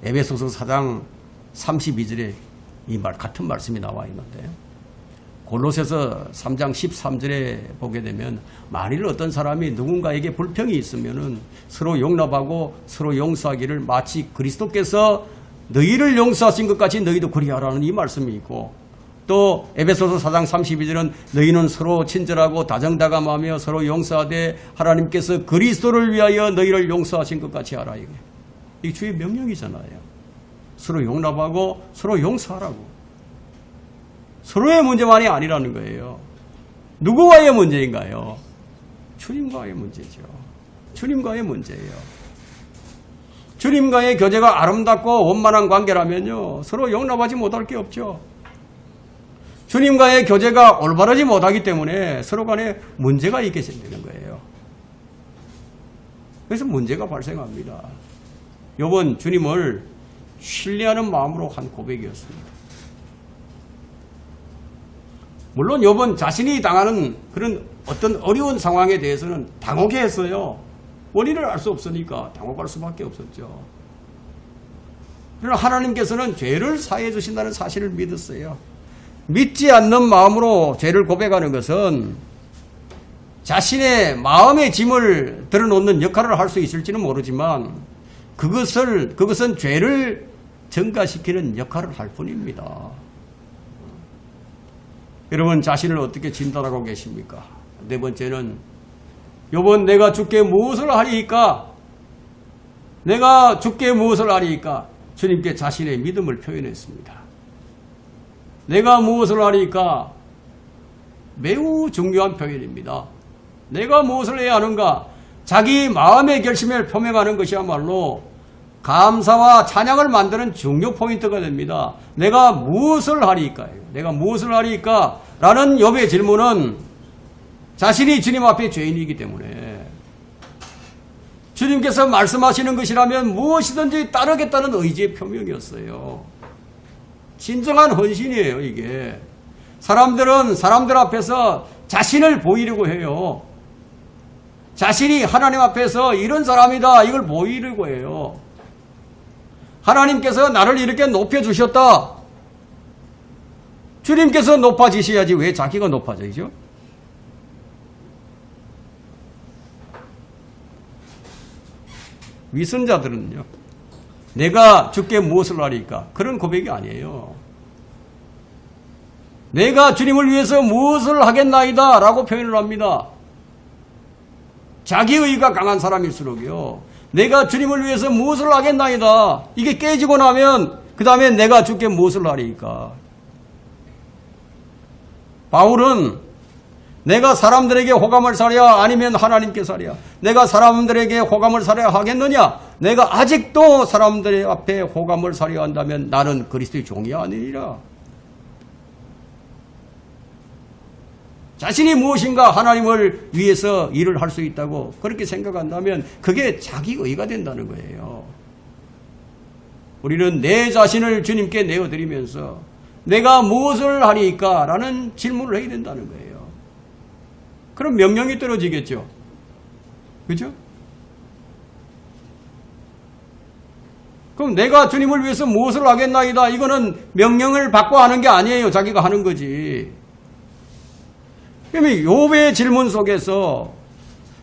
에베소서 4장 32절에 이 말 같은 말씀이 나와 있는데요. 골로새서 3장 13절에 보게 되면 만일 어떤 사람이 누군가에게 불평이 있으면은 서로 용납하고 서로 용서하기를 마치 그리스도께서 너희를 용서하신 것 같이 너희도 그리하라는 이 말씀이 있고, 또 에베소서 4장 32절은 너희는 서로 친절하고 다정다감하며 서로 용서하되 하나님께서 그리스도를 위하여 너희를 용서하신 것 같이 하라. 이게 주의 명령이잖아요. 서로 용납하고 서로 용서하라고. 서로의 문제만이 아니라는 거예요. 누구와의 문제인가요? 주님과의 문제죠. 주님과의 문제예요. 주님과의 교제가 아름답고 원만한 관계라면요, 서로 용납하지 못할 게 없죠. 주님과의 교제가 올바르지 못하기 때문에 서로 간에 문제가 있게 생기는 거예요. 그래서 문제가 발생합니다. 욥은 주님을 신뢰하는 마음으로 한 고백이었습니다. 물론 욥은 자신이 당하는 그런 어떤 어려운 상황에 대해서는 당혹해 했어요. 원인을 알 수 없으니까 당혹할 수밖에 없었죠. 그러나 하나님께서는 죄를 사해 주신다는 사실을 믿었어요. 믿지 않는 마음으로 죄를 고백하는 것은 자신의 마음의 짐을 드러놓는 역할을 할 수 있을지는 모르지만 그것은 죄를 증가시키는 역할을 할 뿐입니다. 여러분, 자신을 어떻게 진단하고 계십니까? 네 번째는 욥은 내가 주께 무엇을 하리이까? 내가 주께 무엇을 하리이까? 주님께 자신의 믿음을 표현했습니다. 내가 무엇을 하리이까? 매우 중요한 표현입니다. 내가 무엇을 해야 하는가? 자기 마음의 결심을 표명하는 것이야말로 감사와 찬양을 만드는 중요 포인트가 됩니다. 내가 무엇을 하리이까요? 내가 무엇을 하리이까? 라는 욥의 질문은 자신이 주님 앞에 죄인이기 때문에 주님께서 말씀하시는 것이라면 무엇이든지 따르겠다는 의지의 표명이었어요. 진정한 헌신이에요, 이게. 사람들은 사람들 앞에서 자신을 보이려고 해요. 자신이 하나님 앞에서 이런 사람이다, 이걸 보이려고 해요. 하나님께서 나를 이렇게 높여주셨다. 주님께서 높아지셔야지 왜 자기가 높아지죠? 위선자들은요, 내가 주께 무엇을 하리까? 그런 고백이 아니에요. 내가 주님을 위해서 무엇을 하겠나이다 라고 표현을 합니다. 자기의가 강한 사람일수록요, 내가 주님을 위해서 무엇을 하겠나이다, 이게 깨지고 나면 그 다음에 내가 주께 무엇을 하리까? 바울은 내가 사람들에게 호감을 사랴 아니면 하나님께 사랴? 내가 사람들에게 호감을 사랴 하겠느냐? 내가 아직도 사람들 앞에 호감을 사려 한다면 나는 그리스도의 종이 아니리라. 자신이 무엇인가 하나님을 위해서 일을 할 수 있다고 그렇게 생각한다면 그게 자기 의가 된다는 거예요. 우리는 내 자신을 주님께 내어드리면서 내가 무엇을 하리까? 라는 질문을 해야 된다는 거예요. 그럼 명령이 떨어지겠죠. 그죠? 그럼 내가 주님을 위해서 무엇을 하겠나이다. 이거는 명령을 받고 하는 게 아니에요. 자기가 하는 거지. 그러면 욥의 질문 속에서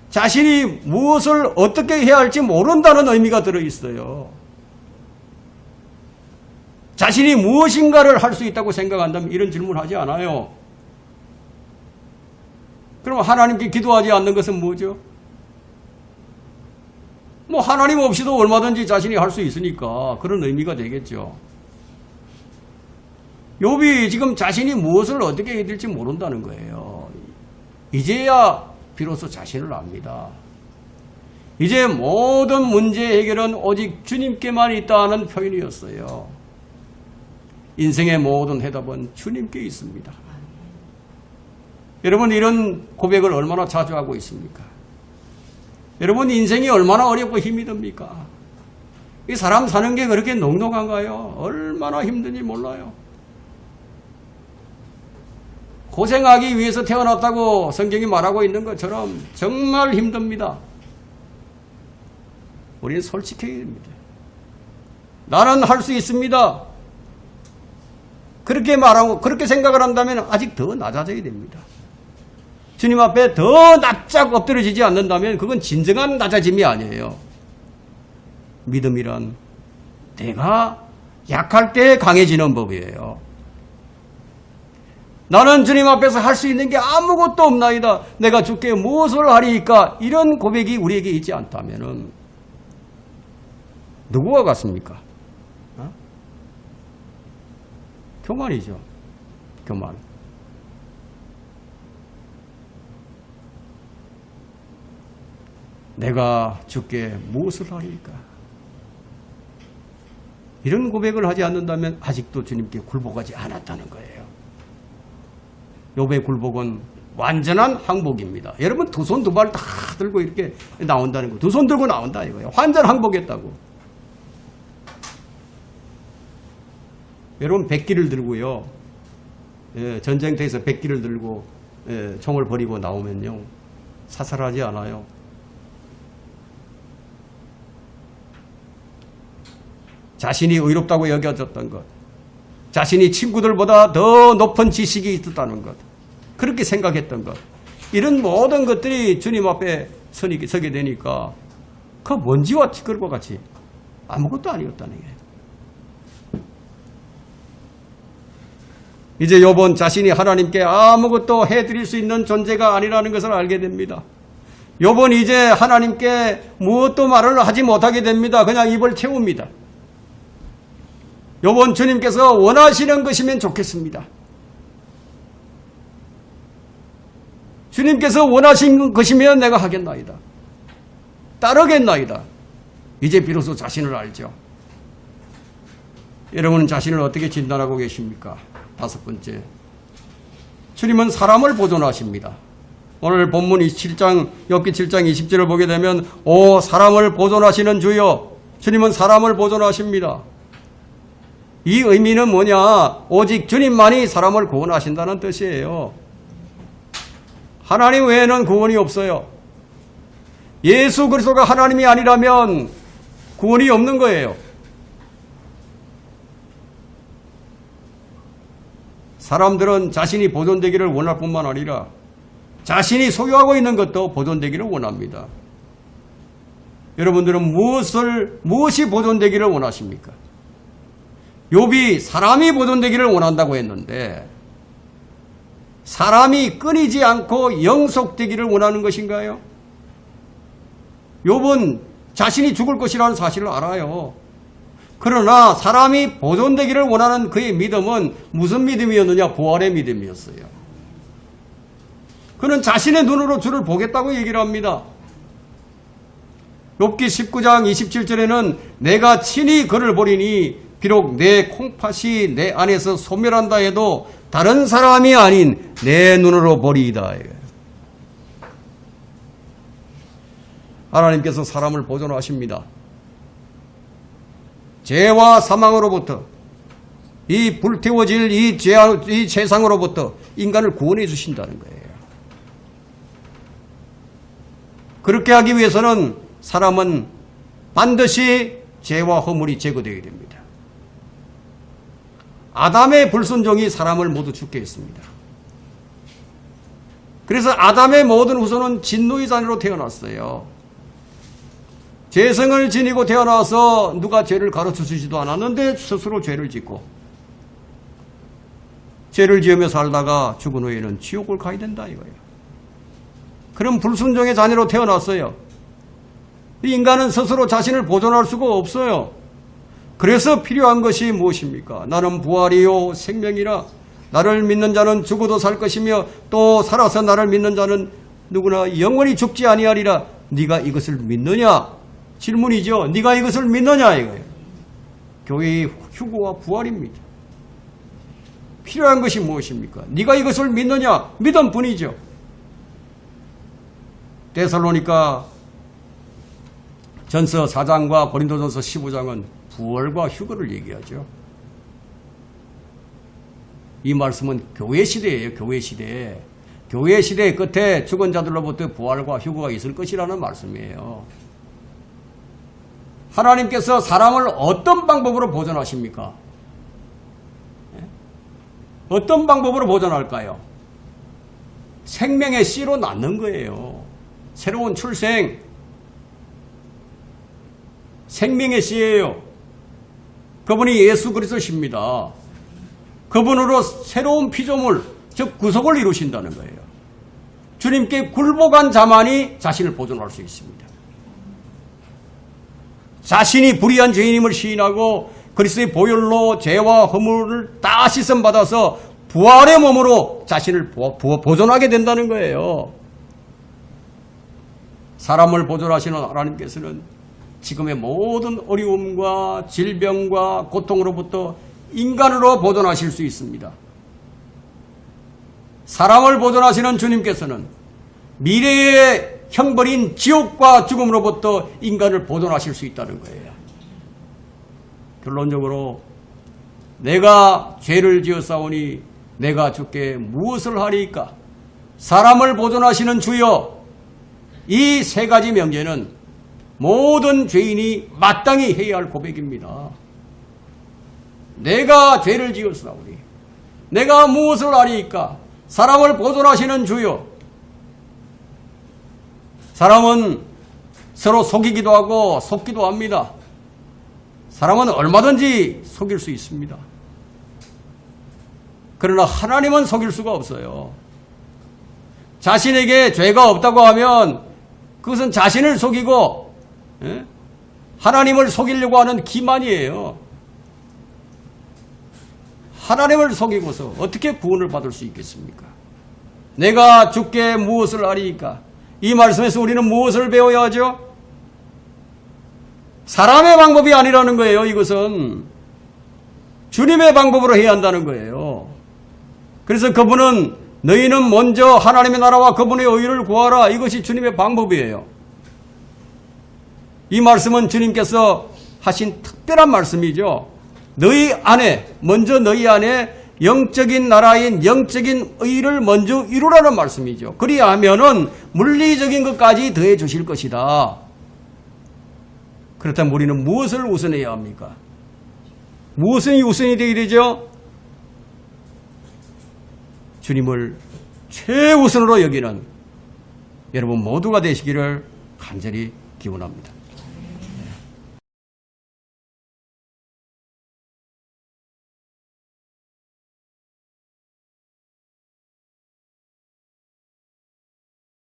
자신이 무엇을 어떻게 해야 할지 모른다는 의미가 들어있어요. 자신이 무엇인가를 할 수 있다고 생각한다면 이런 질문을 하지 않아요. 그럼 하나님께 기도하지 않는 것은 뭐죠? 뭐 하나님 없이도 얼마든지 자신이 할 수 있으니까 그런 의미가 되겠죠. 욥이 지금 자신이 무엇을 어떻게 해야 될지 모른다는 거예요. 이제야 비로소 자신을 압니다. 이제 모든 문제 해결은 오직 주님께만 있다는 표현이었어요. 인생의 모든 해답은 주님께 있습니다. 여러분 이런 고백을 얼마나 자주 하고 있습니까? 여러분 인생이 얼마나 어렵고 힘이 듭니까? 이 사람 사는 게 그렇게 넉넉한가요? 얼마나 힘든지 몰라요. 고생하기 위해서 태어났다고 성경이 말하고 있는 것처럼 정말 힘듭니다. 우리는 솔직해야 됩니다. 나는 할 수 있습니다. 그렇게 말하고 그렇게 생각을 한다면 아직 더 낮아져야 됩니다. 주님 앞에 더 납작 엎드려지지 않는다면 그건 진정한 낮아짐이 아니에요. 믿음이란 내가 약할 때 강해지는 법이에요. 나는 주님 앞에서 할 수 있는 게 아무것도 없나이다. 내가 주께 무엇을 하리이까? 이런 고백이 우리에게 있지 않다면 누구와 같습니까? 교만이죠. 교만. 내가 주께 무엇을 하리까? 이런 고백을 하지 않는다면 아직도 주님께 굴복하지 않았다는 거예요. 욥의 굴복은 완전한 항복입니다. 여러분 두 손 두 발 다 들고 이렇게 나온다는 거. 두 손 들고 나온다 이거예요. 완전 항복했다고. 여러분 백기를 들고요. 전쟁터에서 백기를 들고 총을 버리고 나오면요. 사살하지 않아요. 자신이 의롭다고 여겨졌던 것, 자신이 친구들보다 더 높은 지식이 있었다는 것, 그렇게 생각했던 것, 이런 모든 것들이 주님 앞에 서게 되니까 그 먼지와 티끌과 같이 아무것도 아니었다는 거예요. 이제 욥은 자신이 하나님께 아무것도 해드릴 수 있는 존재가 아니라는 것을 알게 됩니다. 욥은 이제 하나님께 무엇도 말을 하지 못하게 됩니다. 그냥 입을 채웁니다. 욥은 주님께서 원하시는 것이면 좋겠습니다. 주님께서 원하신 것이면 내가 하겠나이다. 따르겠나이다. 이제 비로소 자신을 알죠. 여러분은 자신을 어떻게 진단하고 계십니까? 다섯 번째, 주님은 사람을 보존하십니다. 오늘 본문 27장, 욥기 7장 20절을 보게 되면 오 사람을 보존하시는 주여, 주님은 사람을 보존하십니다. 이 의미는 뭐냐? 오직 주님만이 사람을 구원하신다는 뜻이에요. 하나님 외에는 구원이 없어요. 예수 그리스도가 하나님이 아니라면 구원이 없는 거예요. 사람들은 자신이 보존되기를 원할 뿐만 아니라 자신이 소유하고 있는 것도 보존되기를 원합니다. 여러분들은 무엇이 보존되기를 원하십니까? 욥이 사람이 보존되기를 원한다고 했는데 사람이 끊이지 않고 영속되기를 원하는 것인가요? 욥은 자신이 죽을 것이라는 사실을 알아요. 그러나 사람이 보존되기를 원하는 그의 믿음은 무슨 믿음이었느냐? 부활의 믿음이었어요. 그는 자신의 눈으로 주를 보겠다고 얘기를 합니다. 욥기 19장 27절에는 내가 친히 그를 보리니 비록 내 콩팥이 내 안에서 소멸한다 해도 다른 사람이 아닌 내 눈으로 보리이다. 하나님께서 사람을 보존하십니다. 죄와 사망으로부터 이 불태워질 이 세상으로부터 인간을 구원해 주신다는 거예요. 그렇게 하기 위해서는 사람은 반드시 죄와 허물이 제거되어야 됩니다. 아담의 불순종이 사람을 모두 죽게 했습니다. 그래서 아담의 모든 후손은 진노의 자녀로 태어났어요. 죄성을 지니고 태어나서 누가 죄를 가르쳐 주지도 않았는데 스스로 죄를 짓고 죄를 지으며 살다가 죽은 후에는 지옥을 가야 된다 이거예요. 그럼 불순종의 자녀로 태어났어요. 인간은 스스로 자신을 보존할 수가 없어요. 그래서 필요한 것이 무엇입니까? 나는 부활이요 생명이라 나를 믿는 자는 죽어도 살 것이며 또 살아서 나를 믿는 자는 누구나 영원히 죽지 아니하리라. 네가 이것을 믿느냐? 질문이죠. 네가 이것을 믿느냐 이거예요. 교회의 휴거와 부활입니다. 필요한 것이 무엇입니까? 네가 이것을 믿느냐? 믿음뿐이죠. 데살로니가 전서 4장과 고린도전서 15장은 부활과 휴거를 얘기하죠. 이 말씀은 교회 시대예요. 교회 시대. 교회 시대의 끝에 죽은 자들로부터 부활과 휴거가 있을 것이라는 말씀이에요. 하나님께서 사람을 어떤 방법으로 보존하십니까? 어떤 방법으로 보존할까요? 생명의 씨로 낳는 거예요. 새로운 출생. 생명의 씨예요. 그분이 예수 그리스도십니다. 그분으로 새로운 피조물, 즉 구속을 이루신다는 거예요. 주님께 굴복한 자만이 자신을 보존할 수 있습니다. 자신이 불의한 죄인임을 시인하고 그리스도의 보혈로 죄와 허물을 다 씻음받아서 부활의 몸으로 자신을 보존하게 된다는 거예요. 사람을 보존하시는 하나님께서는 지금의 모든 어려움과 질병과 고통으로부터 인간으로 보존하실 수 있습니다. 사람을 보존하시는 주님께서는 미래의 형벌인 지옥과 죽음으로부터 인간을 보존하실 수 있다는 거예요. 결론적으로 내가 죄를 지었사오니 내가 주께 무엇을 하리이까? 사람을 보존하시는 주여, 이 세 가지 명제는 모든 죄인이 마땅히 해야 할 고백입니다. 내가 죄를 지었사오니 내가 무엇을 하리이까? 사람을 보존하시는 주여. 사람은 서로 속이기도 하고 속기도 합니다. 사람은 얼마든지 속일 수 있습니다. 그러나 하나님은 속일 수가 없어요. 자신에게 죄가 없다고 하면 그것은 자신을 속이고 하나님을 속이려고 하는 기만이에요. 하나님을 속이고서 어떻게 구원을 받을 수 있겠습니까? 내가 주께 무엇을 하리이까? 이 말씀에서 우리는 무엇을 배워야 하죠? 사람의 방법이 아니라는 거예요. 이것은 주님의 방법으로 해야 한다는 거예요. 그래서 그분은 너희는 먼저 하나님의 나라와 그분의 의를 구하라. 이것이 주님의 방법이에요. 이 말씀은 주님께서 하신 특별한 말씀이죠. 너희 안에, 먼저 너희 안에 영적인 나라인 영적인 의를 먼저 이루라는 말씀이죠. 그리하면은 물리적인 것까지 더해 주실 것이다. 그렇다면 우리는 무엇을 우선해야 합니까? 무엇이 우선이 되게 되죠? 주님을 최우선으로 여기는 여러분 모두가 되시기를 간절히 기원합니다.